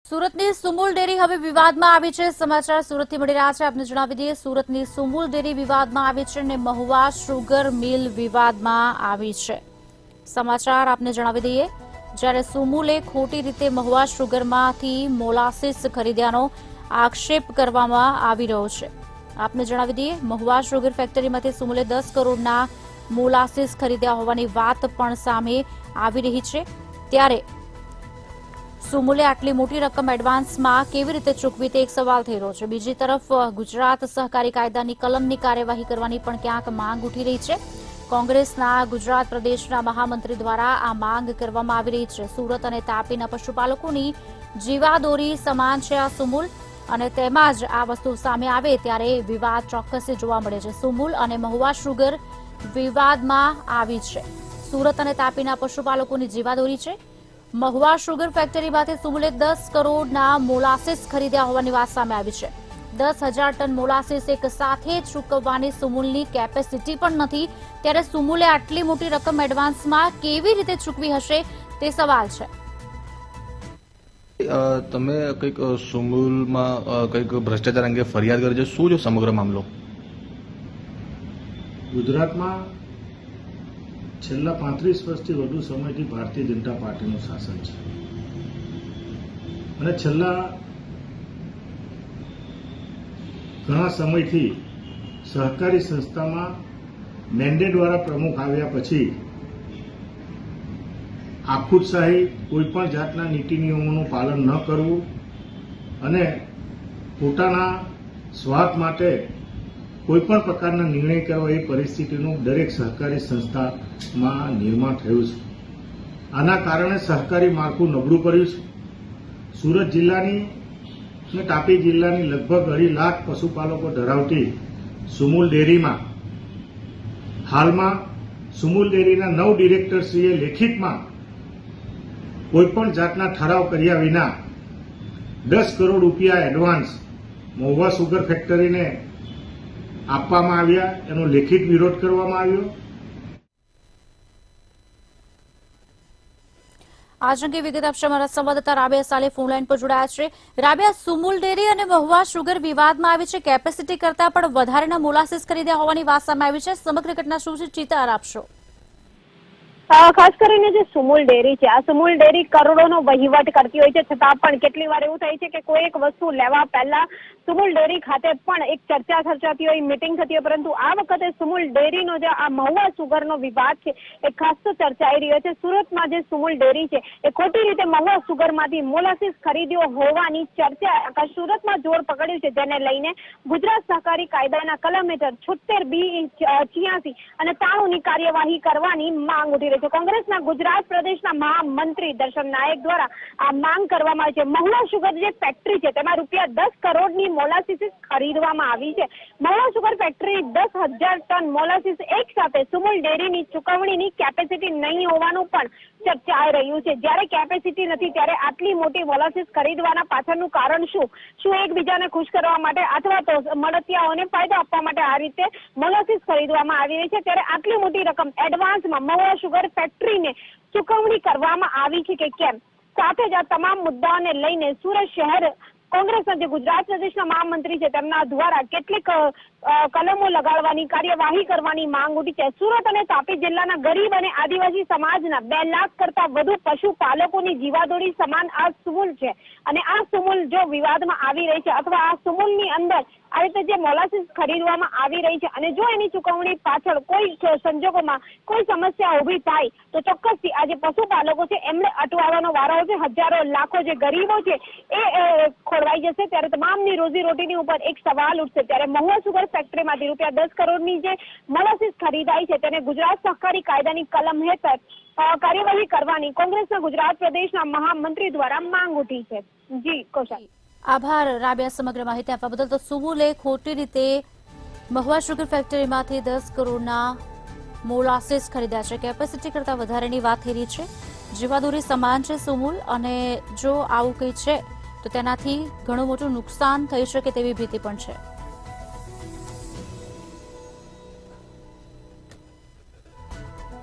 સુરતની સુમુલ ડેરી હવે વિવાદમાં આવી છે। સમાચાર સુરતથી મળી રહ્યા છે। આપને જણાવી દઈએ, સુરતની સુમુલ ડેરી વિવાદમાં આવી છે અને મહુવા શુગર મિલ વિવાદમાં આવી છે। સમાચાર આપને જણાવી દઈએ, જ્યારે સુમુલે ખોટી રીતે મહુવા શુગરમાંથી મોલાસીસ ખરીદ્યાનો આક્ષેપ કરવામાં આવી રહ્યો છે। આપને જણાવી દઈએ, મહુવા શુગર ફેક્ટરીમાંથી સુમુલે 10 કરોડના મોલાસીસ ખરીદ્યા હોવાની વાત પણ સામે આવી રહી છે। ત્યારે સુમુલે આટલી મોટી રકમ એડવાન્સમાં કેવી રીતે ચૂકવી તે એક સવાલ થઈ રહ્યો છે। બીજી તરફ ગુજરાત સહકારી કાયદાની કલમની કાર્યવાહી કરવાની પણ ક્યાંક માંગ ઉઠી રહી છે। કોંગ્રેસના ગુજરાત પ્રદેશના મહામંત્રી દ્વારા આ માંગ કરવામાં આવી રહી છે। સુરત અને તાપીના પશુપાલકોની જીવાદોરી સમાન છે આ સુમુલ, અને તેમાં જ આ વસ્તુ સામે આવે ત્યારે વિવાદ ચોક્કસ જોવા મળે છે। સુમુલ અને મહુવા શુગર વિવાદમાં આવી છે। સુરત અને તાપીના પશુપાલકોની જીવાદોરી છે। મહુવા શુગર ફેક્ટરીમાંથી સુમુલે 10 કરોડના મોલાસીસ ખરીદ્યા હોવાની વાત સામે આવી છે। 10,000 ટન મોલાસીસ એક સાથે ચૂકવવાની સુમુલની કેપેસિટી પણ નથી, ત્યારે સુમુલે આટલી મોટી રકમ એડવાન્સમાં કેવી રીતે ચૂકવી હશે તે સવાલ છે। તમે કંઈક સુમુલમાં કંઈક ભ્રષ્ટાચાર અંગે ફરિયાદ કરી છે, શું છે સમગ્ર મામલો? ગુજરાતમાં છેલ્લા 35 વર્ષથી વધુ સમયથી ભારતીય જનતા પાર્ટીનું શાસન છે અને છેલ્લા ઘણા સમયથી સહકારી સંસ્થામાં મેન્ડેટ દ્વારા પ્રમુખ આવ્યા પછી આખુતશાહી કોઈપણ જાતના નીતિ નિયમોનું પાલન ન કરવું અને પોતાના સ્વાર્થ માટે કોઈપણ પ્રકારના નિર્ણય કરવા એ પરિસ્થિતિનું દરેક સહકારી સંસ્થામાં નિર્માણ થયું છે। આના કારણે સહકારી માળખું નબળું પડ્યું છે। સુરત જિલ્લાની અને તાપી જિલ્લાની લગભગ 2.5 લાખ પશુપાલકો ધરાવતી સુમુલ ડેરીમાં હાલમાં સુમુલ ડેરીના 9 ડિરેક્ટરશ્રીએ લેખિતમાં કોઈપણ જાતના ઠરાવ કર્યા વિના 10 કરોડ રૂપિયા એડવાન્સ મહુવા શુગર ફેક્ટરીને આપવામાં આવ્યા, એનો લેખિત વિરોધ કરવામાં આવ્યો। આજ અંગે વિગત આપશે અમારા સંવાદદાતા રાબિયા સાલે ફોનલાઈન પર જોડાયા છે। રાબિયા, સુમુલ ડેરી અને મહુવા શુગર વિવાદમાં આવી છે। કેપેસિટી કરતા પણ વધારેના મોલાસીસ ખરીદ્યા હોવાની વાત સામે આવી છે। સમગ્ર ઘટના શું છે, ચિતાર આપશો? ખાસ કરીને જે સુમુલ ડેરી છે, આ સુમુલ ડેરી કરોડોનો વહીવટ કરતી હોય છે, છતાં પણ કેટલી વાર એવું થાય છે કે કોઈ એક વસ્તુ લેવા પહેલા સુમુલ ડેરી ખાતે પણ એક ચર્ચા સર્જાતી હોય, મીટિંગ થતી હોય, પરંતુ આ વખતે સુમુલ ડેરીનો જે આ મહુવા સુગરનો વિવાદ છે એ ખાસ તો ચર્ચાઈ રહ્યો છે। સુરતમાં જે સુમુલ ડેરી છે એ ખોટી રીતે મહુવા સુગરમાંથી મોલાસીસ ખરીદ્યો હોવાની ચર્ચા સુરતમાં જોર પકડ્યું છે, જેને લઈને ગુજરાત સહકારી કાયદાના કલમ હેઠળ 76B86 અને 93ની કાર્યવાહી કરવાની માંગ ઉઠી રહી છે। કોંગ્રેસના ગુજરાત પ્રદેશના મહામંત્રી દર્શન નાયક દ્વારા આ માંગ કરવામાં આવી છે। મહુવા શુગર જે ફેક્ટરી છે તેમાં રૂપિયા 10 કરોડની મોલાસીસ ખરીદવામાં આવી છે। Mahuva sugar factory 10,000 ton molasses એક સાથે સુમુલ ડેરીની ચૂકવણીની કેપેસિટી નહીં હોવાનું પણ ચર્ચાઈ રહ્યું છે। જ્યારે કેપેસિટી નથી ત્યારે આટલી મોટી મોલાસીસ ખરીદવાના પાછળનું કારણ શું એકબીજાને ખુશ કરવા માટે અથવા તો મળતિયાઓને ફાયદો આપવા માટે આ રીતે મોલાસીસ ખરીદવામાં આવી રહી છે? ત્યારે આટલી મોટી રકમ એડવાન્સમાં મહુવા શુગર ફેક્ટરીને ચૂકવણી કરવામાં આવી છે કે કેમ? સાથે જ આ તમામ મુદ્દાઓને લઈને સુરત શહેર કોંગ્રેસના જે ગુજરાત પ્રદેશના મહામંત્રી છે તેમના દ્વારા કેટલીક કલમો લગાડવાની કાર્યવાહી કરવાની માંગ ઉઠી છે। સુરત અને તાપી જિલ્લાના ગરીબ અને આદિવાસી સમાજના 2 લાખ કરતા વધુ પશુપાલકોની જીવાદોરી સમાન આ સુમુલ છે, અને આ સુમુલ જો વિવાદમાં આવી રહી છે અથવા આ સુમુલની અંદર આ રીતે જે મોલાસીસ ખરીદવામાં આવી રહી છે અને જો એની ચૂકવણી પાછળ કોઈ સંજોગોમાં કોઈ સમસ્યા ઊભી થાય તો ચોક્કસથી આ જે પશુપાલકો છે એમણે અટવાવાનો વારો આવશે। હજારો લાખો જે ગરીબો છે એ ખોરવાઈ જશે, ત્યારે તમામની રોજીરોટીની ઉપર એક સવાલ ઉઠશે। ત્યારે મહુવા શુગર ફેક્ટરીમાંથી રૂપિયા 10 કરોડની જે મોલાસીસ ખરીદાઈ છે તેને ગુજરાત સહકારી કાયદાની કલમ હેઠળ કાર્યવાહી કરવાની કોંગ્રેસના ગુજરાત પ્રદેશના મહામંત્રી દ્વારા માંગ ઉઠી છે। જી કૌશલ। આભાર રાબિયા, સમગ્ર માહિતી આપવા બદલ। તો સુમુલે ખોટી રીતે મહુવા શુગર ફેક્ટરીમાંથી 10 કરોડના મોલાસીસ ખરીદ્યા છે। કેપેસિટી કરતા વધારેની વાત થઈ રહી છે। જીવાદોરી સમાન છે સુમુલ, અને જો આવું કંઈ છે તો તેનાથી ઘણું મોટું નુકસાન થઈ શકે તેવી ભીતિ પણ છે।